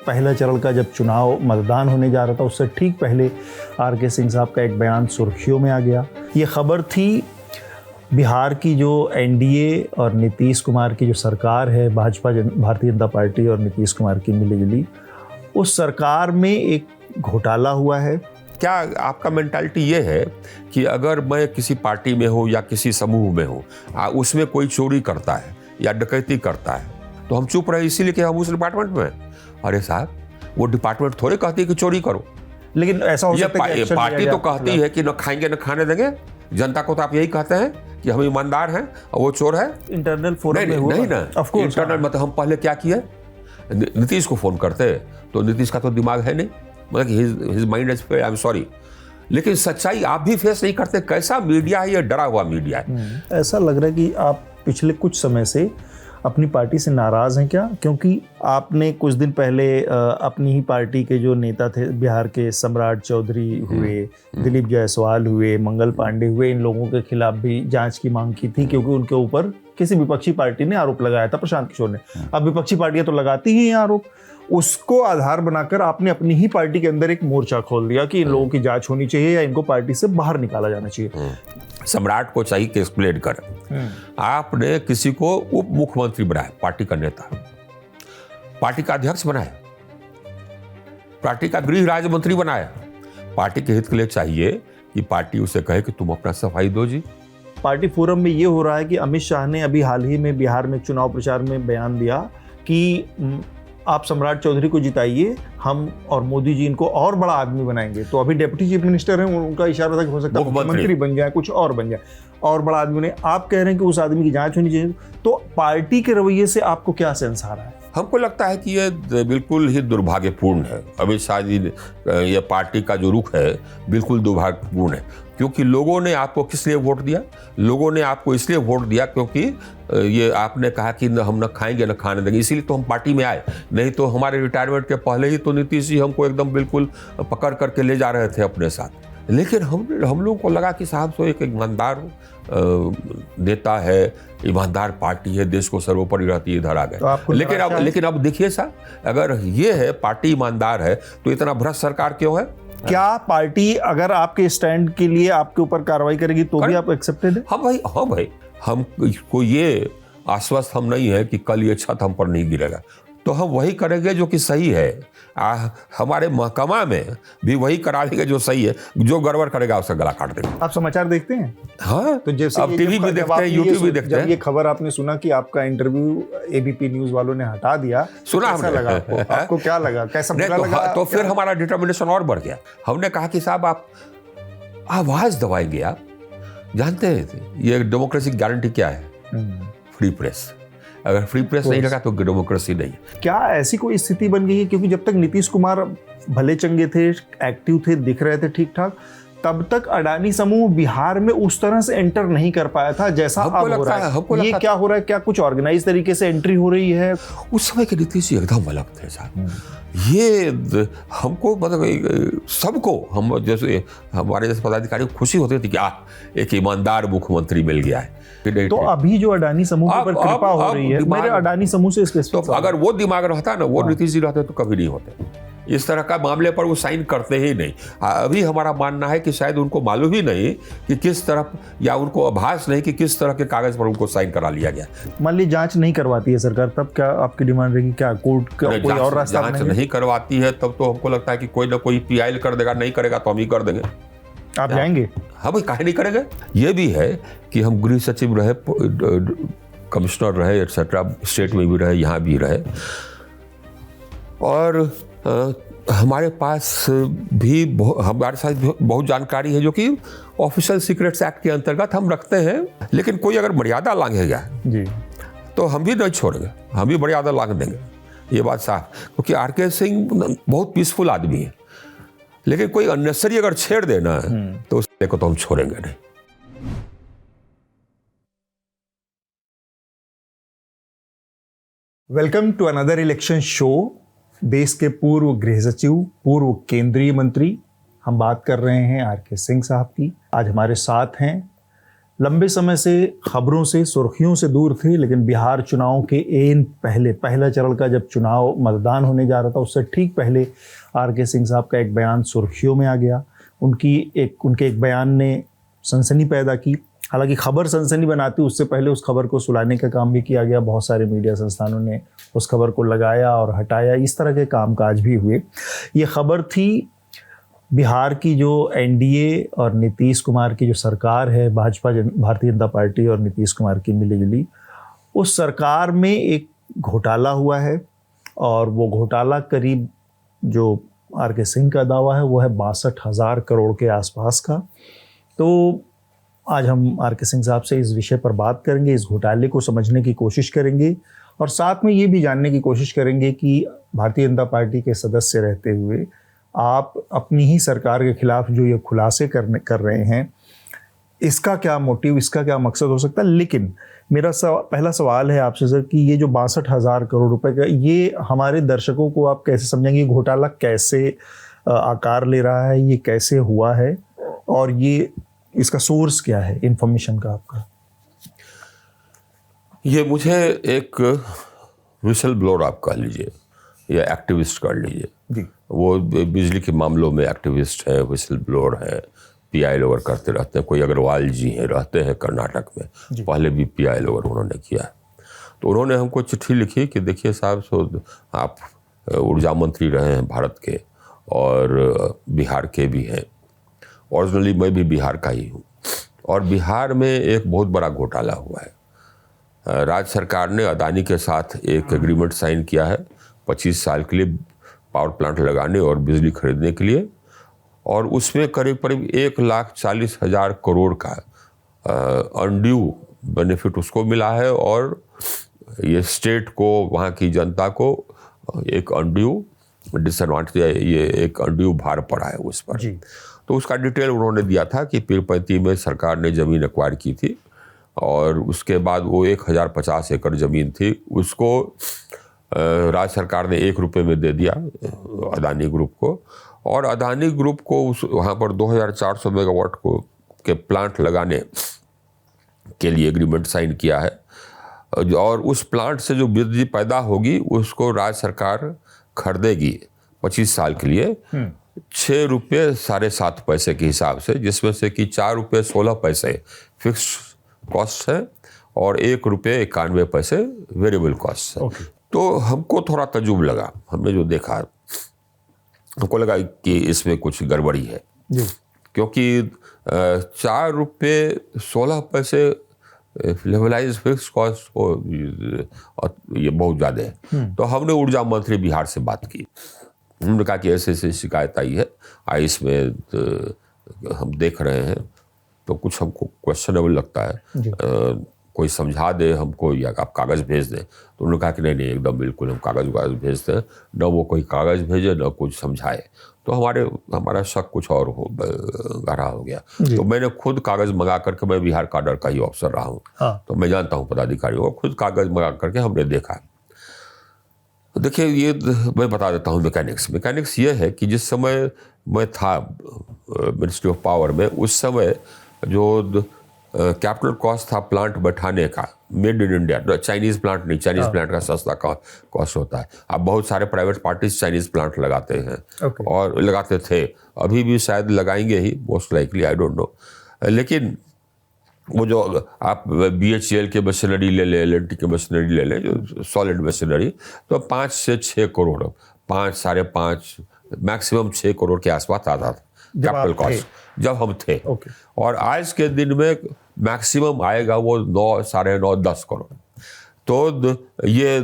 पहला चरण का जब चुनाव मतदान होने जा रहा था उससे ठीक पहले आर.के. सिंह साहब का एक बयान सुर्खियों में आ गया। ये खबर थी बिहार की जो एनडीए और नीतीश कुमार की जो सरकार है, भारतीय जनता पार्टी और नीतीश कुमार की मिलीजुली, उस सरकार में एक घोटाला हुआ है। क्या आपका मेंटालिटी ये है कि अगर मैं किसी पार्टी में हूँ या किसी समूह में हूँ, उसमें कोई चोरी करता है या डकैती करता है तो हम चुप रहे इसीलिए कि हम उस डिपार्टमेंट में हैं? अरे साहब, वो डिपार्टमेंट थोड़े कहती है कि चोरी करो। लेकिन ऐसा हो सकता है कि पार्टी तो कहती है कि न खाएंगे न खाने देंगे। जनता को तो आप यही कहते हैं कि हम ईमानदार हैं और वो चोर है। इंटरनल फोरम में हुआ नहीं ना, इंटरनल मतलब हम पहले क्या किए, नीतीश को फोन करते तो नीतीश का तो दिमाग है नहीं, मतलब his mind is, I am sorry, लेकिन सच्चाई आप भी फेस नहीं करते। कैसा मीडिया है ये, डरा हुआ मीडिया है। ऐसा लग रहा है कि आप पिछले कुछ समय से अपनी पार्टी से नाराज हैं क्या? क्योंकि आपने कुछ दिन पहले अपनी ही पार्टी के जो नेता थे, बिहार के सम्राट चौधरी हुए, दिलीप जायसवाल हुए, मंगल पांडे हुए, इन लोगों के खिलाफ भी जांच की मांग की थी क्योंकि उनके ऊपर किसी विपक्षी पार्टी ने आरोप लगाया था, प्रशांत किशोर ने। अब विपक्षी पार्टियां तो लगाती ही हैं आरोप, उसको आधार बनाकर आपने अपनी ही पार्टी के अंदर एक मोर्चा खोल दिया कि इन लोगों की जांच होनी चाहिए या इनको पार्टी से बाहर निकाला जाना चाहिए। सम्राट को चाहिए कि एक्सप्लेन करे। आपने किसी को उप मुख्यमंत्री बनाया, पार्टी का नेता, पार्टी का अध्यक्ष बनाया, पार्टी का गृह राज्य मंत्री बनाया। पार्टी के हित के लिए चाहिए कि पार्टी उसे कहे कि तुम अपना सफाई दो जी। पार्टी फोरम में ये हो रहा है कि अमित शाह ने अभी हाल ही में बिहार में चुनाव प्रचार में बयान दिया कि आप सम्राट चौधरी को जिताइए, हम और मोदी जी इनको और बड़ा आदमी बनाएंगे। तो अभी डिप्टी चीफ मिनिस्टर हैं, उनका इशारा था कि हो सकता है मुख्यमंत्री बन जाए, कुछ और बन जाए, और बड़ा आदमी ने। आप कह रहे हैं कि उस आदमी की जांच होनी चाहिए। तो पार्टी के रवैये से आपको क्या सेंस आ रहा है? हमको लगता है कि ये बिल्कुल ही दुर्भाग्यपूर्ण है। अमित शाह जी, ये पार्टी का जो रुख है बिल्कुल दुर्भाग्यपूर्ण है, क्योंकि लोगों ने आपको किस लिए वोट दिया? लोगों ने आपको इसलिए वोट दिया क्योंकि ये आपने कहा कि हम न खाएंगे न खाने देंगे, इसीलिए तो हम पार्टी में आए। नहीं तो हमारे रिटायरमेंट के पहले ही तो नीतीश जी हमको एकदम बिल्कुल पकड़ करके ले जा रहे थे अपने साथ। लेकिन हम लोगों को लगा कि साहब तो एक ईमानदार नेता है, ईमानदार पार्टी है, देश को सर्वोपरि रहती है, इधर आ गए। तो लेकिन अब देखिए साहब, अगर ये है पार्टी ईमानदार है तो इतना भ्रष्ट सरकार क्यों है? क्या पार्टी अगर आपके स्टैंड के लिए आपके ऊपर कार्रवाई करेगी तो भी आप एक्सेप्टेड है? हाँ भाई, हमको ये आश्वस्त हम नहीं है कि कल ये छत हम पर नहीं गिरेगा, तो हम वही करेंगे जो कि सही है। हमारे महकमा में भी वही करा लेंगे जो सही है, जो गड़बड़ करेगा उसका गला काट देंगे। आप समाचार देखते हैं? हाँ, तो जैसे अब टीवी भी देखते हैं, यूट्यूब भी देखते हैं। जब ये खबर आपने सुना कि आपका इंटरव्यू एबीपी न्यूज वालों ने हटा दिया, सुना कैसा लगा आपको? आपको क्या लगा, कैसा बुरा लगा? तो फिर हमारा डिटर्मिनेशन और बढ़ गया। हमने कहा कि साहब आप आवाज दबाएंगे। आप जानते हैं ये डेमोक्रेसी की गारंटी क्या है? Free press. अगर फ्री प्रेस नहीं लगा तो डेमोक्रेसी नहीं। क्या ऐसी कोई स्थिति बन गई है? क्योंकि जब तक नीतीश कुमार भले चंगे थे, एक्टिव थे, दिख रहे थे ठीक ठाक, तब तक अडानी समूह बिहार में उस तरह से एंटर नहीं कर पाया था जैसा अब हो रहा है। ये क्या हो रहा है? क्या कुछ ऑर्गेनाइज तरीके से एंट्री हो रही है? उस समय के नीतीश जी एकदम अलग थे साहब। ये हमको मतलब सबको, हम जैसे हमारे जैसे पदाधिकारी को खुशी होती थी कि एक ईमानदार मुख्यमंत्री मिल गया है। तो अभी जो अडानी समूह पर कृपा हो रही है, मेरे अडानी समूह से स्पेसिफिक, तो अगर वो दिमाग रहता ना, वो नीतीश जी रहते तो कभी नहीं होते। इस तरह का मामले पर वो साइन करते ही नहीं। अभी हमारा मानना है कि शायद उनको मालूम ही नहीं कि किस तरफ, या उनको आभास नहीं कि किस तरह के कागज पर उनको साइन करा लिया गया। मान ली जांच नहीं करवाती है सरकार, तब क्या आपकी डिमांड रहेगी? क्या कोर्ट का कोई और रास्ता जांच नहीं करवाती है तब तो हमको लगता है कि कोई ना कोई पीआई कर देगा, नहीं करेगा तो हम ही कर देंगे। आप जाएंगे? हाँ भाई, काहे नहीं करेंगे। ये भी है कि हम गृह सचिव रहे, कमिश्नर रहे, एक्सेट्रा, स्टेट में भी रहे, यहाँ भी रहे, और हमारे पास भी हमारे साथ बहुत जानकारी है जो कि ऑफिशियल सीक्रेट्स एक्ट के अंतर्गत हम रखते हैं। लेकिन कोई अगर मर्यादा लांघेगा जी तो हम भी नहीं छोड़ेंगे, हम भी मर्यादा लांघ देंगे, ये बात साफ। क्योंकि आर.के. सिंह बहुत पीसफुल आदमी है, लेकिन कोई अननेसेसरी अगर छेड़ देना तो उसको तो हम छोड़ेंगे नहीं। Welcome to another election show. देश के पूर्व गृह सचिव, पूर्व केंद्रीय मंत्री, हम बात कर रहे हैं आर.के. सिंह साहब की। आज हमारे साथ हैं लंबे समय से खबरों से, सुर्खियों से दूर थे, लेकिन बिहार चुनाव के पहला चरण का जब चुनाव मतदान होने जा रहा था, उससे ठीक पहले आर.के. सिंह साहब का एक बयान सुर्खियों में आ गया। उनके एक बयान ने सनसनी पैदा की। हालांकि खबर सनसनी बनाती, उससे पहले उस खबर को सुलाने का काम भी किया गया। बहुत सारे मीडिया संस्थानों ने उस खबर को लगाया और हटाया, इस तरह के कामकाज भी हुए। ये खबर थी बिहार की जो एनडीए और नीतीश कुमार की जो सरकार है, भारतीय जनता पार्टी और नीतीश कुमार की मिलीजुली, उस सरकार में एक घोटाला हुआ है। और वो घोटाला करीब, जो आर.के. सिंह का दावा है, वो है 62,000 करोड़ के आसपास का। तो आज हम आर.के. सिंह साहब से इस विषय पर बात करेंगे, इस घोटाले को समझने की कोशिश करेंगे और साथ में ये भी जानने की कोशिश करेंगे कि भारतीय जनता पार्टी के सदस्य रहते हुए आप अपनी ही सरकार के खिलाफ जो ये खुलासे कर रहे हैं, इसका क्या मोटिव, इसका क्या मकसद हो सकता है। लेकिन मेरा पहला सवाल है आपसे सर कि ये जो 62,000 करोड़ रुपए का, ये हमारे दर्शकों को आप कैसे समझेंगे, घोटाला कैसे आकार ले रहा है, ये कैसे हुआ है और ये इसका सोर्स क्या है इंफॉर्मेशन का आपका? ये मुझे एक विसल ब्लोअर आप कह लीजिए या एक्टिविस्ट कर लीजिए जी। वो बिजली के मामलों में एक्टिविस्ट है, विसल ब्लोअर है, पीआई लोअर करते रहते हैं। कोई अग्रवाल जी हैं, रहते हैं कर्नाटक में, पहले भी पीआई लोअर उन्होंने किया है। तो उन्होंने हमको चिट्ठी लिखी कि देखिए साहब, आप ऊर्जा मंत्री रहे हैं भारत के और बिहार के भी हैं। ओरिजिनली मैं भी बिहार का ही हूँ और बिहार में एक बहुत बड़ा घोटाला हुआ है। राज्य सरकार ने अदानी के साथ एक एग्रीमेंट साइन किया है 25 साल के लिए पावर प्लांट लगाने और बिजली खरीदने के लिए, और उसमें करीब 1,40,000 करोड़ का अनड्यू बेनिफिट उसको मिला है और ये स्टेट को, वहाँ की जनता को एक अनड्यू डिसएडवांटेज, ये एक अनड्यू भार पड़ा है उस पर जी। तो उसका डिटेल उन्होंने दिया था कि पीरपैंती में सरकार ने ज़मीन एक्वायर की थी और उसके बाद वो 1050 एकड़ ज़मीन थी, उसको राज्य सरकार ने 1 रुपये में दे दिया अदानी ग्रुप को, और अदानी ग्रुप को उस वहाँ पर 2400 मेगावाट के प्लांट लगाने के लिए एग्रीमेंट साइन किया है। और उस प्लांट से जो बिजली पैदा होगी उसको राज्य सरकार खरीदेगी 25 साल के लिए 6 रुपये 7.5 पैसे के हिसाब से, जिसमें से कि 4 रुपये 16 पैसे फिक्स कॉस्ट है और 1 रुपये 91 पैसे वेरिएबल कॉस्ट है। तो हमको थोड़ा तजुब लगा, हमने जो देखा हमको लगा कि इसमें कुछ गड़बड़ी है जी। क्योंकि 4 रुपये 16 पैसे लेवलाइज फिक्स कॉस्ट को ये बहुत ज़्यादा है। तो हमने ऊर्जा मंत्री बिहार से बात की, उन्होंने कहा कि ऐसे शिकायत आई है, इसमें हम देख रहे हैं तो कुछ हमको क्वेश्चनेबल लगता है, कोई समझा दे हमको या आप कागज़ भेज दें। तो उन्होंने कहा कि नहीं एकदम बिल्कुल हम कागज़ भेजते हैं, न वो कोई कागज़ भेजे न कुछ समझाए। तो हमारा शक कुछ और गहरा हो गया। तो मैंने खुद कागज़ मंगा करके, मैं बिहार काडर का ही ऑफिसर रहा हूँ तो मैं जानता हूँ पदाधिकारियों को, खुद कागज़ मंगा करके हमने देखा। देखिए ये मैं बता देता हूँ मैकेनिक्स ये है कि जिस समय मैं था मिनिस्ट्री ऑफ पावर में, उस समय जो कैपिटल कॉस्ट था प्लांट बैठाने का made in India, Chinese plant नहीं, चाइनीज़ प्लांट का सस्ता कॉस्ट होता है। अब बहुत सारे प्राइवेट पार्टीज चाइनीज़ प्लांट लगाते हैं और लगाते थे, अभी भी शायद लगाएंगे ही most likely, I don't know. लेकिन वो जो आप BHEL के मशीनरी ले लें, LNT के मशीनरी ले लें, जो सॉलिड मशीनरी, तो 5 से 6 करोड़, 5 साढ़े 5 मैक्सिमम 6 करोड़ के आसपास आता था कैपिटल कॉस्ट जब हम थे। और आज के दिन में मैक्सिमम आएगा वो 9, साढ़े 9, 10 करोड़। तो ये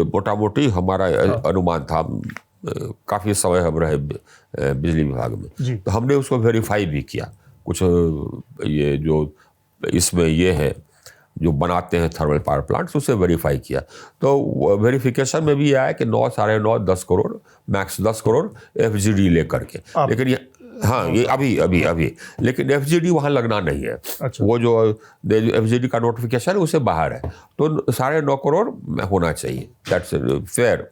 मोटा मोटी हमारा अनुमान था। काफ़ी समय हम रहे बिजली विभाग में, तो हमने उसको वेरीफाई भी किया। कुछ ये जो इसमें ये है जो बनाते हैं थर्मल पावर प्लांट्स, उसे वेरीफाई किया। तो वेरिफिकेशन में भी आया कि 9, साढ़े 9, 10 करोड़, मैक्स 10 करोड़ FGD लेकर के। लेकिन ये ये अभी लेकिन FGD वहाँ लगना नहीं है। अच्छा। वो जो FGD का नोटिफिकेशन है उसे बाहर है, तो 9.5 करोड़ होना चाहिए, दैट्स फेयर।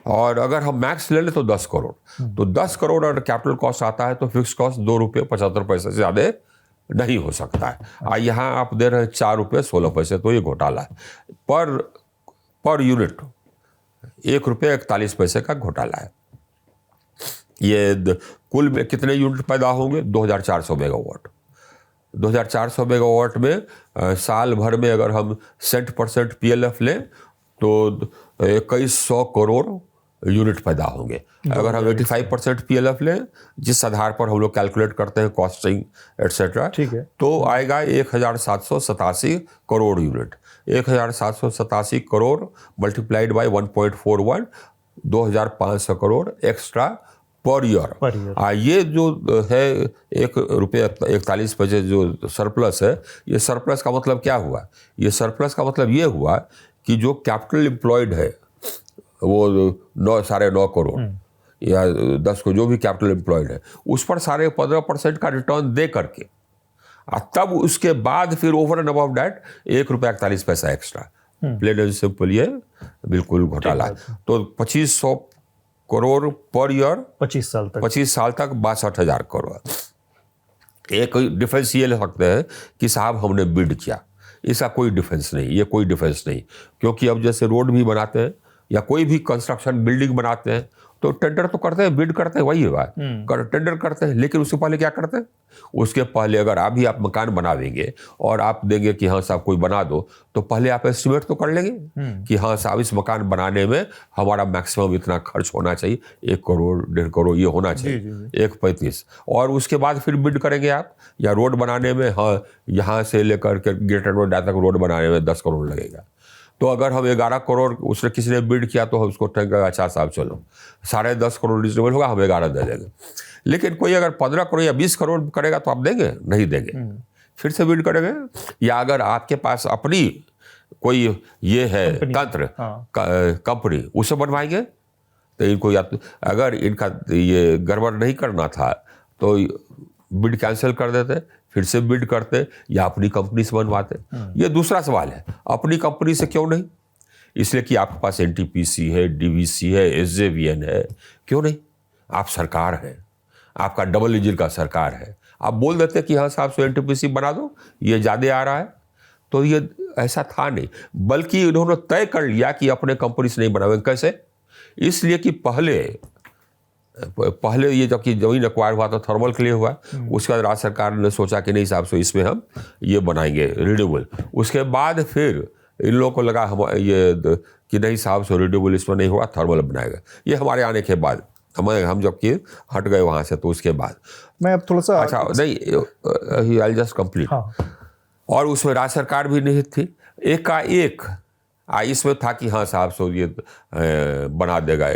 और अगर हम मैक्स ले लें तो 10 करोड़, तो 10 करोड़ अगर कैपिटल कॉस्ट आता है तो फिक्स कॉस्ट 2 रुपये 75 पैसे से ज़्यादा नहीं हो सकता है। यहाँ आप दे रहे हैं 4 रुपये 16 पैसे, तो ये घोटाला है। पर यूनिट 1 रुपये 41 पैसे का घोटाला है। ये कुल में कितने यूनिट पैदा होंगे? 2400 मेगावाट। 2400 मेगावाट में साल भर में अगर हम 60% PLF लें तो 2100 करोड़ यूनिट पैदा होंगे। अगर हम 85% PLF लें, जिस आधार पर हम लोग कैलकुलेट करते हैं कॉस्टिंग एटसेट्रा, ठीक है, तो आएगा 1787 crore unit. 1787 crore multiplied by 1.41, 2500 crore extra per year. ये जो है 1 रुपये 41 पैसे जो सरप्लस है, ये सरप्लस का मतलब क्या हुआ? ये सरप्लस का मतलब ये हुआ कि जो कैपिटल एम्प्लॉयड है वो 9.5 करोड़ या 10 को जो भी कैपिटल एम्प्लॉयड है, उस पर 15.5% का रिटर्न दे करके, तब उसके बाद फिर ओवर एंड अबव डैट 1 रुपया 41 पैसा एक्स्ट्रा। प्लेन एंड सिंपल ये बिल्कुल घोटाला है। तो 2500 करोड़ पर ईयर 25 साल तक 62,000 करोड़। एक डिफेंस ये ले सकते हैं कि साहब हमने बिड किया, इसका कोई डिफेंस नहीं, ये कोई डिफेंस नहीं, क्योंकि अब जैसे रोड भी बनाते हैं या कोई भी कंस्ट्रक्शन बिल्डिंग बनाते हैं तो टेंडर तो करते हैं, बिड करते हैं, वही है बात, टेंडर करते हैं। लेकिन उससे पहले क्या करते हैं? उसके पहले अगर आप मकान बनावेंगे और आप देंगे कि हाँ साहब कोई बना दो, तो पहले आप एस्टिमेट तो कर लेंगे कि हाँ साहब इस मकान बनाने में हमारा मैक्सिमम इतना खर्च होना चाहिए, 1 करोड़ 1.5 करोड़ ये होना चाहिए, 1.35, और उसके बाद फिर बिड करेंगे आप। या रोड बनाने में, हाँ यहाँ से लेकर के ग्रेटर नोएडा तक रोड बनाने में 10 करोड़ लगेगा, तो अगर हम 11 करोड़ उसने किसी ने बिड किया तो हम उसको कहेंगे अच्छा साहब चलो 10.5 करोड़ रिजनेबल होगा, हम 11 दे देंगे। लेकिन कोई अगर 15 करोड़ या 20 करोड़ करेगा तो आप देंगे? नहीं देंगे, फिर से बिड करेंगे। या अगर आपके पास अपनी कोई ये है तंत्र, कंपनी, उसे बनवाएंगे। तो इनको या अगर इनका ये गड़बड़ नहीं करना था तो बिड कैंसिल कर देते, फिर से बिड करते या अपनी कंपनी से बनवाते। ये दूसरा सवाल है, अपनी कंपनी से क्यों नहीं? इसलिए कि आपके पास NTPC है, DVC है, SJVN है, क्यों नहीं? आप सरकार है, आपका डबल इंजन का सरकार है, आप बोल देते कि हाँ साहब सो NTPC बना दो, ये ज़्यादा आ रहा है। तो ये ऐसा था नहीं, बल्कि इन्होंने तय कर लिया कि अपने कंपनी से नहीं बनावेंगे। कैसे? इसलिए कि पहले ये जबकि जमीन एक्वायर हुआ तो थर्मल के लिए हुआ, उसके बाद राज्य सरकार ने सोचा कि नहीं साहब सो इसमें हम ये बनाएंगे रिन्यूएबल। उसके बाद फिर इन लोगों को लगा हम ये कि नहीं साहब सो रिन्यूएबल इसमें नहीं होगा, थर्मल बनाएगा। ये हमारे आने के बाद हम जबकि हट गए वहाँ से, तो उसके बाद मैं अब थोड़ा सा अच्छा नहीं, आई जस्ट कंप्लीट। और उसमें राज्य सरकार भी निहित थी। एक का एक इसमें था कि हाँ साहब सो ये बना देगा,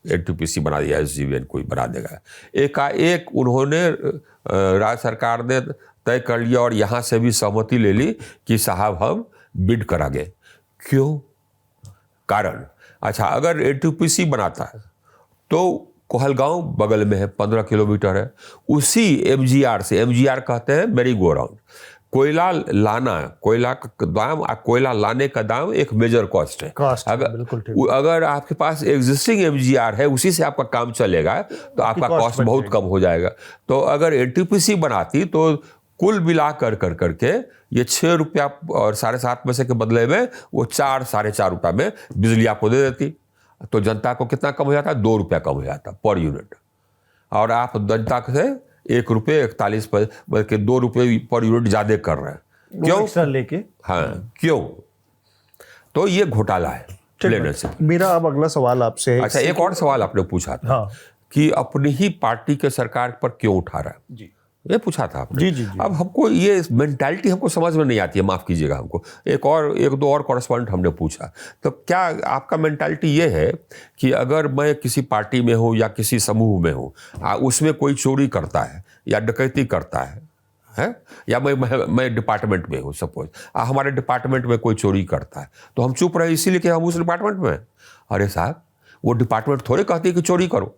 NTPC बना दिया, SJVN कोई बना देगा। एक का एक उन्होंने राज्य सरकार ने तय कर लिया और यहाँ से भी सहमति ले ली कि साहब हम बिड करांगे। क्यों? कारण, अच्छा अगर NTPC बनाता है तो कोहलगांव बगल में है, 15 किलोमीटर है, उसी MGR से, MGR कहते हैं मेरी गो राउंड, कोयला लाना, कोयला का दाम, कोयला लाने का दाम एक मेजर कॉस्ट है। अगर आपके पास एग्जिस्टिंग MGR है, उसी से आपका काम चलेगा, तो आपका कॉस्ट बहुत कम हो जाएगा। तो अगर NTPC बनाती तो कुल मिला करके ये 6 रुपया और 7.5 पैसे के बदले में वो 4-4.5 रुपया में बिजली आपको दे देती, तो जनता को कितना कम हो जाता? 2 रुपया कम हो जाता पर यूनिट। और आप जनता से 1 रुपये 41 पैसे बल्कि 2 रुपये पर यूनिट ज्यादा कर रहे हैं। क्यों? एक्स्ट्रा लेके। हाँ, क्यों? तो ये घोटाला है प्लेन से। मेरा अब अगला सवाल आपसे है। अच्छा, एक और सवाल आपने पूछा था कि अपनी ही पार्टी के सरकार पर क्यों उठा रहा है, जी ये पूछा था आपने। जी। अब हमको ये मेंटालिटी हमको समझ में नहीं आती है, माफ़ कीजिएगा हमको। एक दो और कॉरेस्पॉन्डेंट हमने पूछा, तो क्या आपका मेंटालिटी ये है कि अगर मैं किसी पार्टी में हूँ या किसी समूह में हूँ, उसमें कोई चोरी करता है या डकैती करता है या मैं डिपार्टमेंट में हूँ, सपोज हमारे डिपार्टमेंट में कोई चोरी करता है, तो हम चुप रहे इसीलिए कि हम उस डिपार्टमेंट में हैं? अरे साहब, वो डिपार्टमेंट थोड़े कहती है कि चोरी करो,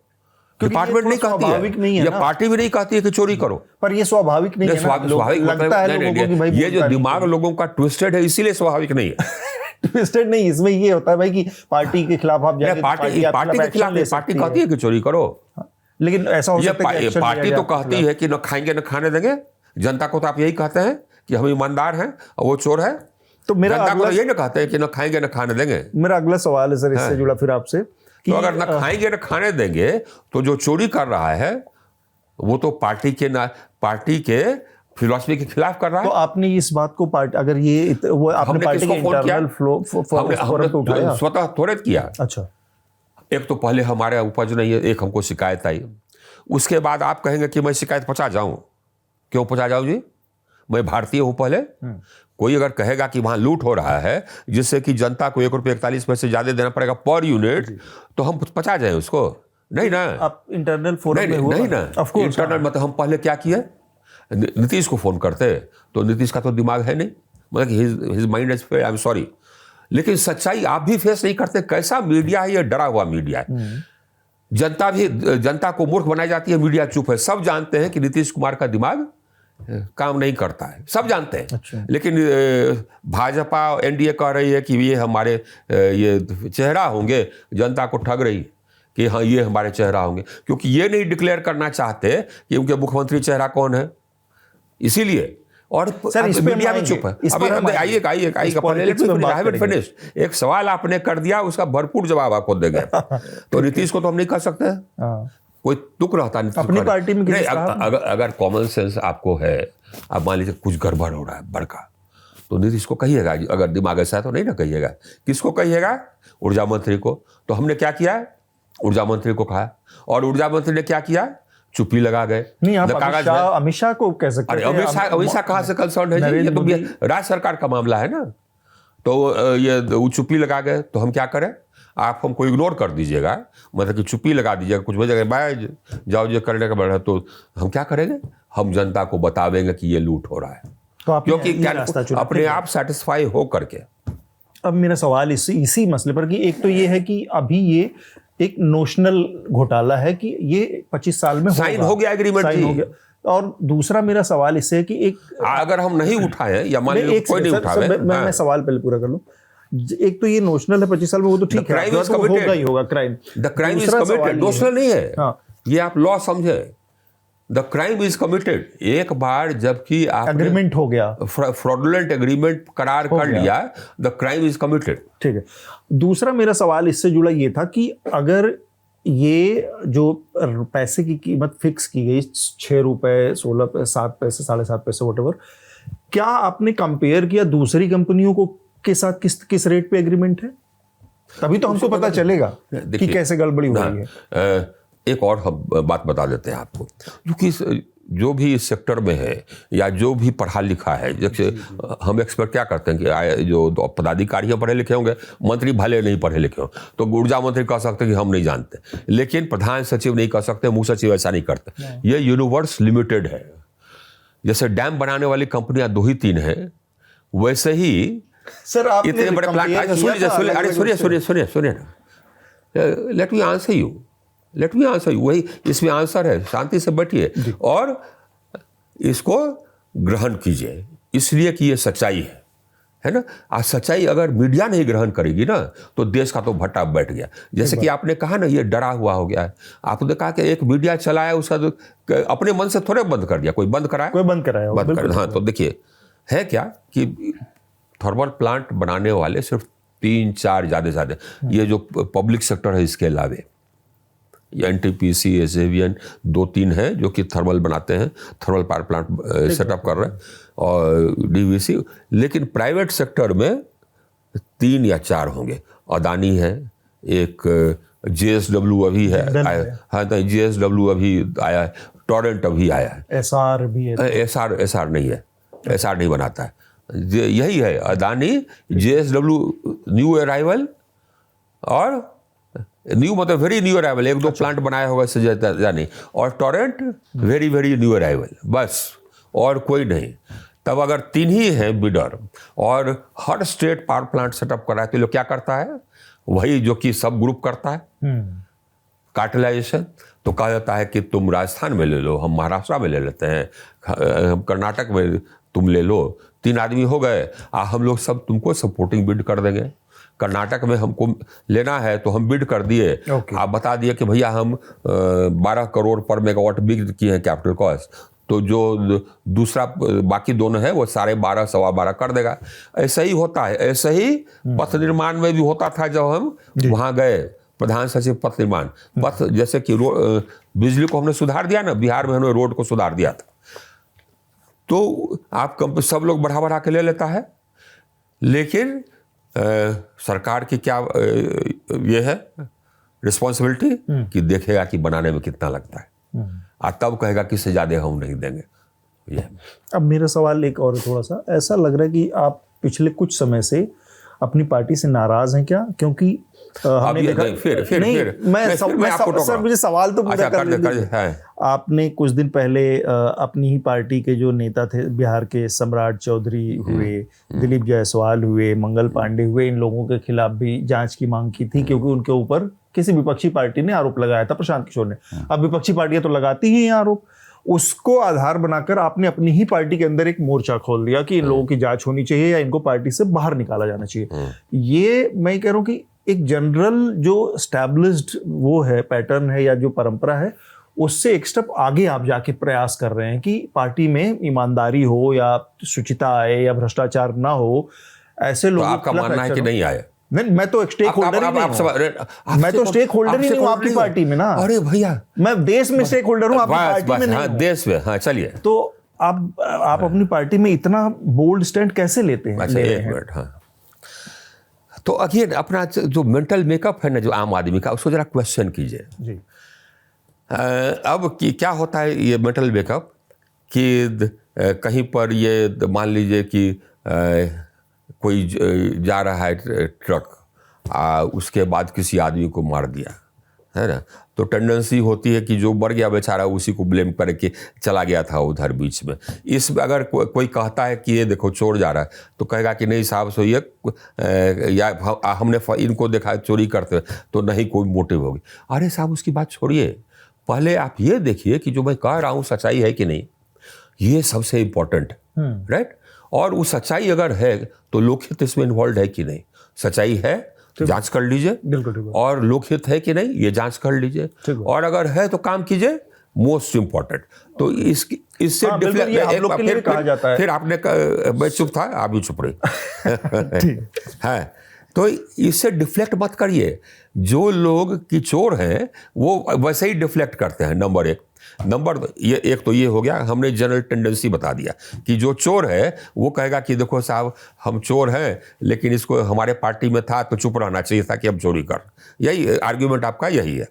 डिपार्टमेंट नहीं कहती है, या पार्टी भी नहीं कहती है कि चोरी करो। पर ये स्वाभाविक नहीं है, स्वाभाविक लगता है लोगों को कि भाई ये जो दिमाग लोगों का ट्विस्टेड है, इसीलिए स्वाभाविक नहीं है। ट्विस्टेड नहीं, इसमें ये होता है भाई कि पार्टी के खिलाफ आप जाके पार्टी के खिलाफ, पार्टी कहती है कि चोरी करो, लेकिन ऐसा हो सकता है पार्टी तो कहती है कि न खाएंगे न खाने देंगे, जनता को तो आप यही कहते हैं कि हम ईमानदार हैं और वो चोर है। तो मेरा जनता को अगला तो यही ना कहते हैं कि न खाएंगे न खाने देंगे। मेरा अगला सवाल है सर इससे जुड़ा फिर आपसे कि तो अगर न खाएंगे न खाने देंगे तो जो चोरी कर रहा है वो तो पार्टी के फिलॉसफी के खिलाफ कर रहा है। तो आपने इस बात को पार्टी अगर ये वो आपने हमने पार्टी के किसको फोन किया? इंटरनल फोरम पे उठाया? स्वतः त्वरित किया। अच्छा, एक तो पहले हमारे उपज नहीं है, एक हमको शिकायत आई। उसके बाद आप कहेंगे कि मैं शिकायत पहुंचा जाऊं। क्यों पहुंचा जाऊं जी? मैं भारतीय हूं पहले। कोई अगर कहेगा कि वहां लूट हो रहा है जिससे कि जनता को ₹1.41 ज्यादा देना पड़ेगा पर यूनिट, तो हम पहुंचा जाए उसको? नहीं ना। आप इंटरनल फोरम में हुआ? नहीं ना। ऑफ कोर्स इंटरनल मतलब हम पहले क्या किए, नीतीश को फोन करते, तो नीतीश का तो दिमाग है नहीं, मतलब his mind is, I am sorry. लेकिन सच्चाई आप भी फेस नहीं करते। कैसा मीडिया है ये? डरा हुआ मीडिया है। जनता को मूर्ख बनाई जाती है, मीडिया चुप है। सब जानते हैं कि नीतीश कुमार का दिमाग काम नहीं करता है, सब जानते हैं। अच्छा। लेकिन भाजपा एनडीए कह रही है कि ये हमारे ये चेहरा होंगे, जनता को ठग रही है कि हाँ ये हमारे चेहरा होंगे, क्योंकि ये नहीं डिक्लेयर करना चाहते कि उनके मुख्यमंत्री चेहरा कौन है, इसीलिए। और सर इस पे मीडिया भी चुप है। आइए, एक सवाल आपने कर दिया, उसका भरपूर जवाब आपको देंगे। तो नीतीश को तो हम नहीं कह सकते हैं, कोई तुक रहता नहीं अपनी पार्टी में। अगर कॉमन सेंस आपको है, अब मान लीजिए कुछ गड़बड़ हो रहा है बड़का, तो नीतीश को कहिएगा। अगर दिमाग ऐसा है तो नहीं ना कहिएगा। किसको कहिएगा? ऊर्जा मंत्री को। तो हमने क्या किया? ऊर्जा मंत्री को कहा, और ऊर्जा मंत्री ने क्या किया? चुप्पी लगा गए। नहीं, आप अमित शाह को कह सकते हैं। अमित शाह कहाँ से कंसर्न है जी? ये तो राज्य सरकार का मामला है ना। तो ये चुप्पी लगा गए, तो हम क्या करें? आप हमको इग्नोर कर दीजिएगा, मतलब कि चुप्पी लगा दीजिएगा, कुछ बजेगा बाय जाओ जो करने का बढ़ा, तो हम क्या करेंगे? हम जनता को बतावेंगे कि ये लूट हो रहा है। तो क्योंकि अपने आप सेटिस्फाई हो करके। अब मेरा सवाल इसी मसले पर कि एक तो ये है कि अभी ये एक नोशनल घोटाला है कि ये 25 साल में साइन हो गया एग्रीमेंट जी। और दूसरा मेरा सवाल इससे है कि एक अगर हम नहीं उठाए या मान लीजिए कोई नहीं उठावे, मैं सवाल पहले पूरा कर लूं। एक तो ये नोशनल है 25 साल में, वो तो ठीक है, तो होगा ही होगा crime. The crime is committed, notional नहीं है। हाँ। ये आप लॉ समझे, द क्राइम इज कमिटेड। एक बार जबकि एग्रीमेंट हो गया, फ्रॉडुलेंट एग्रीमेंट करार कर लिया, द क्राइम इज कमिटेड। ठीक है। दूसरा मेरा सवाल इससे जुड़ा ये था कि अगर ये जो पैसे की कीमत फिक्स की गई ₹6, ₹16, ₹7, ₹7.5, वॉटएवर, क्या आपने कंपेयर किया दूसरी कंपनियों को के साथ? किस रेट पे एग्रीमेंट है? तभी तो हमको पता चलेगा कि कैसे गड़बड़ी हो रही है। एक और बात बता देते हैं आपको, क्योंकि जो भी इस सेक्टर में है या जो भी पढ़ा लिखा है, जैसे हम एक्सपेक्ट क्या करते हैं कि जो पदाधिकारी पढ़े लिखे होंगे, मंत्री भले नहीं पढ़े लिखे हो, तो ऊर्जा मंत्री कह सकते हैं कि हम नहीं जानते, लेकिन प्रधान सचिव नहीं कह सकते, मुख्य सचिव ऐसा नहीं करते। ये यूनिवर्स लिमिटेड है। जैसे डैम बनाने वाली कंपनियां 2 ही 3 है, वैसे ही सर आप इतने बड़े प्लांट। सुनिए, लेट मी आंसर यू। वही इसमें आंसर है, शांति से बैठिए और इसको ग्रहण कीजिए, इसलिए कि ये सच्चाई है ना। आज सच्चाई अगर मीडिया नहीं ग्रहण करेगी ना, तो देश का तो भट्टा बैठ गया। जैसे कि आपने कहा ना, ये डरा हुआ हो गया है। आपने कहा कि एक मीडिया चलाया, उसका तो अपने मन से थोड़े बंद कर दिया, कोई बंद कराया। हाँ, तो देखिए है क्या कि थर्मल प्लांट बनाने वाले सिर्फ 3-4 ज़्यादा ये जो पब्लिक सेक्टर है इसके अलावे एनटीपीसी, एसएवीएन 2-3 हैं जो कि थर्मल बनाते हैं, थर्मल पावर प्लांट सेटअप कर रहे हैं, और डीवीसी। लेकिन प्राइवेट सेक्टर में 3 या 4 होंगे। अदानी है, एक जेएसडब्ल्यू अभी है, हाँ तो जेएसडब्ल्यू अभी आया है, टोरेंट अभी आया है, एसआर भी है। एसआर नहीं है, एसआर नहीं बनाता है। यही है अदानी, जेएसडब्ल्यू न्यू अराइवल, और न्यू मतलब वेरी न्यू अराइवल, 1-2 प्लांट बनाया होगा इससे ज़्यादा नहीं, और Torrent very very new arrival, बस और कोई नहीं। तब अगर 3 ही हैं बिडर और हर स्टेट पावर प्लांट सेटअप कर रहा है, तो लोग क्या करता है? वही जो कि सब ग्रुप करता है, कार्टेलाइजेशन। तो कहा जाता है कि तुम राजस्थान में ले लो, हम महाराष्ट्र में ले लेते हैं, कर्नाटक में तुम ले लो, 3 आदमी हो गए, हम लोग सब तुमको सपोर्टिंग बिड कर देंगे। कर्नाटक में हमको लेना है तो हम बिड कर दिए, आप बता दिए कि भैया हम 12 करोड़ पर मेगावाट बिड किए हैं कैपिटल कॉस्ट, तो जो दूसरा बाकी दोनों है वो 12.5 12.25 कर देगा। ऐसा ही होता है। ऐसा ही पथ निर्माण में भी होता था। जब हम वहां गए प्रधान सचिव पथ निर्माण, पथ जैसे कि बिजली को हमने सुधार दिया ना, बिहार में हमने रोड को सुधार दिया था, तो आप सब लोग बढ़ा के ले लेता है, लेकिन सरकार की क्या ये है रिस्पॉन्सिबिलिटी कि देखेगा कि बनाने में कितना लगता है, और तब कहेगा कि इससे ज्यादा हम नहीं देंगे। ये अब मेरा सवाल एक और थोड़ा सा ऐसा लग रहा है कि आप पिछले कुछ समय से अपनी पार्टी से नाराज हैं क्या? क्योंकि हमने देखा सर मुझे सवाल तो पूरा कर लीजिए। आपने कुछ दिन पहले अपनी ही पार्टी के जो नेता थे बिहार के, सम्राट चौधरी हुए, दिलीप जायसवाल हुए, मंगल पांडे हुए, इन लोगों के खिलाफ भी जांच की मांग की थी, क्योंकि उनके ऊपर किसी विपक्षी पार्टी ने आरोप लगाया था, प्रशांत किशोर ने। अब विपक्षी पार्टियां तो लगाती ही हैं आरोप, उसको आधार बनाकर आपने अपनी ही पार्टी के अंदर एक मोर्चा खोल दिया कि इन लोगों की जांच होनी चाहिए या इनको पार्टी से बाहर निकाला जाना चाहिए। ये मैं कह रहा हूं कि एक जनरल जो एस्टैब्लिश्ड वो है पैटर्न है या जो परंपरा है, उससे एक स्टेप आगे आप जाके प्रयास कर रहे हैं कि पार्टी में ईमानदारी हो या शुचिता आए या भ्रष्टाचार ना हो। ऐसे लोगों आपका मानना है कि नहीं आए? नहीं, मैं तो एक स्टेक होल्डर ही नहीं हूं। मैं तो स्टेक होल्डर ही नहीं हूं आपकी पार्टी में ना। अरे भैया, मैं देश में स्टेक होल्डर हूं, आपकी पार्टी में नहीं हूं। देश में, हाँ चलिए। तो आप अपनी पार्टी में इतना बोल्ड स्टैंड कैसे लेते हैं? अच्छा, एक मिनट। हाँ, तो अगेन अपना जो मेंटल मेकअप है ना जो आम आदमी का, उसको जरा क्वेश्चन कीजिए जी। अब क्या होता है ये मेंटल मेकअप कि कहीं पर ये मान लीजिए कि कोई जा रहा है ट्रक, उसके बाद किसी आदमी को मार दिया है ना, तो टेंडेंसी होती है कि जो मर गया बेचारा उसी को ब्लेम करके चला गया था उधर बीच में। इस अगर कोई कहता है कि ये देखो चोर जा रहा है, तो कहेगा कि नहीं साहब सो ये या हमने इनको देखा चोरी करते तो नहीं कोई मोटिव होगी। अरे साहब उसकी बात छोड़िए, पहले आप ये देखिए कि जो मैं कह रहा हूँ सच्चाई है कि नहीं, ये सबसे इम्पोर्टेंट राइट। और वो सच्चाई अगर है तो लोकहित इसमें इन्वॉल्व है कि नहीं, सच्चाई है जांच कर लीजिए, बिल्कुल। और लोकहित है कि नहीं ये जांच कर लीजिए, और अगर है तो काम कीजिए, मोस्ट इम्पोर्टेंट। तो इससे फिर आपने मैं चुप था, आप भी चुप रही है। तो इससे डिफ्लेक्ट मत करिए। जो लोग की चोर हैं वो वैसे ही डिफ्लेक्ट करते हैं, नंबर एक। नंबर ये एक तो ये हो गया, हमने जनरल टेंडेंसी बता दिया कि जो चोर है वो कहेगा कि देखो साहब हम चोर हैं, लेकिन इसको हमारे पार्टी में था तो चुप रहना चाहिए था कि हम चोरी कर। यही आर्ग्यूमेंट आपका यही है।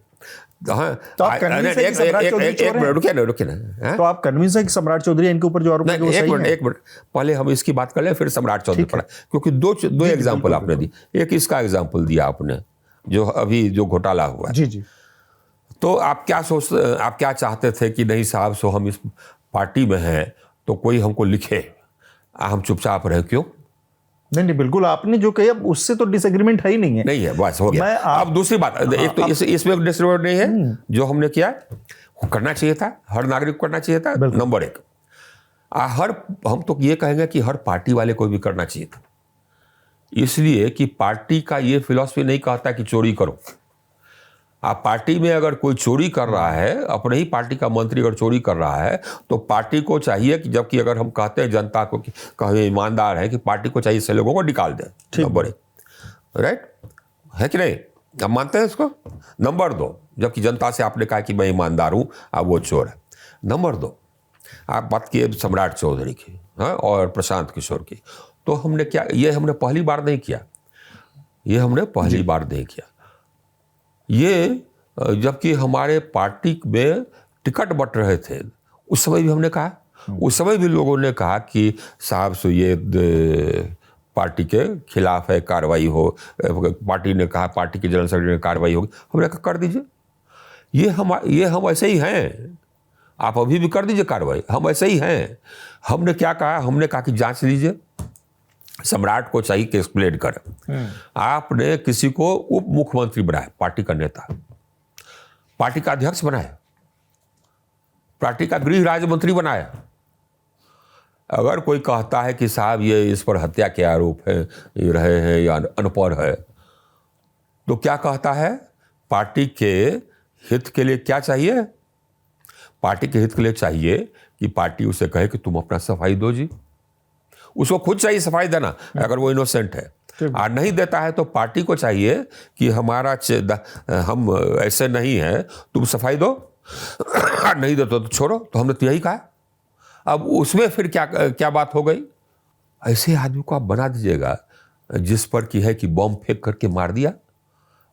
हाँ, तो आप कन्विंस है कि सम्राट चौधरी चोर हैं? रुकिए ना। तो आप कन्विंस है कि सम्राट चौधरी इनके ऊपर जो आरोप है वो सही है? एक मिनट पहले हम इसकी बात कर लें, फिर सम्राट चौधरी पर, क्योंकि दो एग्जाम्पल आपने दी। एक इसका एग्जाम्पल दिया आपने जो अभी जो घोटाला हुआ जी जी। तो आप क्या चाहते थे कि नहीं साहब सो हम इस पार्टी में हैं तो कोई हमको लिखे, हम चुपचाप रहे, क्यों? नहीं बिल्कुल, आपने जो कहा उससे तो डिसएग्रीमेंट है ही नहीं है। नहीं है, बस हो गया। अब दूसरी बात, एक तो इसमें डिसएग्रीमेंट नहीं है, जो हमने किया वो करना चाहिए था, हर नागरिक को करना चाहिए था, नंबर एक। हम तो ये कहेंगे कि हर पार्टी वाले को भी करना चाहिए था, इसलिए कि पार्टी का ये फिलॉसफी नहीं कहता कि चोरी करो। आप पार्टी में अगर कोई चोरी कर रहा है, अपने ही पार्टी का मंत्री अगर चोरी कर रहा है, तो पार्टी को चाहिए कि जबकि अगर हम कहते हैं जनता को कि कहीं ईमानदार है, कि पार्टी को चाहिए से लोगों को निकाल दें, नंबर एक, राइट है कि नहीं? आप मानते हैं इसको? नंबर दो, जबकि जनता से आपने कहा कि मैं ईमानदार हूं, अब वो चोर है। नंबर दो, आप बात किए सम्राट चौधरी की, हाँ, और प्रशांत किशोर की। तो हमने क्या, ये हमने पहली बार नहीं किया, ये हमने पहली बार नहीं किया। ये जबकि हमारे पार्टी में टिकट बट रहे थे, उस समय भी हमने कहा, उस समय भी लोगों ने कहा कि साहब सो ये पार्टी के खिलाफ है, कार्रवाई हो। पार्टी ने कहा, पार्टी के जनरल सेक्रेटरी ने कार्रवाई होगी, हमने कहा कर दीजिए, ये हम ऐसे ही हैं, आप अभी भी कर दीजिए कार्रवाई, हम ऐसे ही हैं। हमने क्या कहा, हमने कहा कि जांच लीजिए, सम्राट को चाहिए कि एक्सप्लेन करे। आपने किसी को उप मुख्यमंत्री बनाया, पार्टी का नेता, पार्टी का अध्यक्ष बनाया, पार्टी का गृह राज्य मंत्री बनाया। अगर कोई कहता है कि साहब ये इस पर हत्या के आरोप है, ये रहे हैं या अनपढ़ है, तो क्या कहता है? पार्टी के हित के लिए क्या चाहिए? पार्टी के हित के लिए चाहिए कि पार्टी उसे कहे कि तुम अपना सफाई दो जी। उसको खुद चाहिए सफाई देना अगर वो इनोसेंट है, और नहीं देता है तो पार्टी को चाहिए कि हम ऐसे नहीं हैं, तुम सफाई दो, नहीं देते तो छोड़ो। तो हमने तो यही कहा। अब उसमें फिर क्या बात हो गई? ऐसे आदमी को आप बना दीजिएगा जिस पर की है कि बम फेंक करके मार दिया,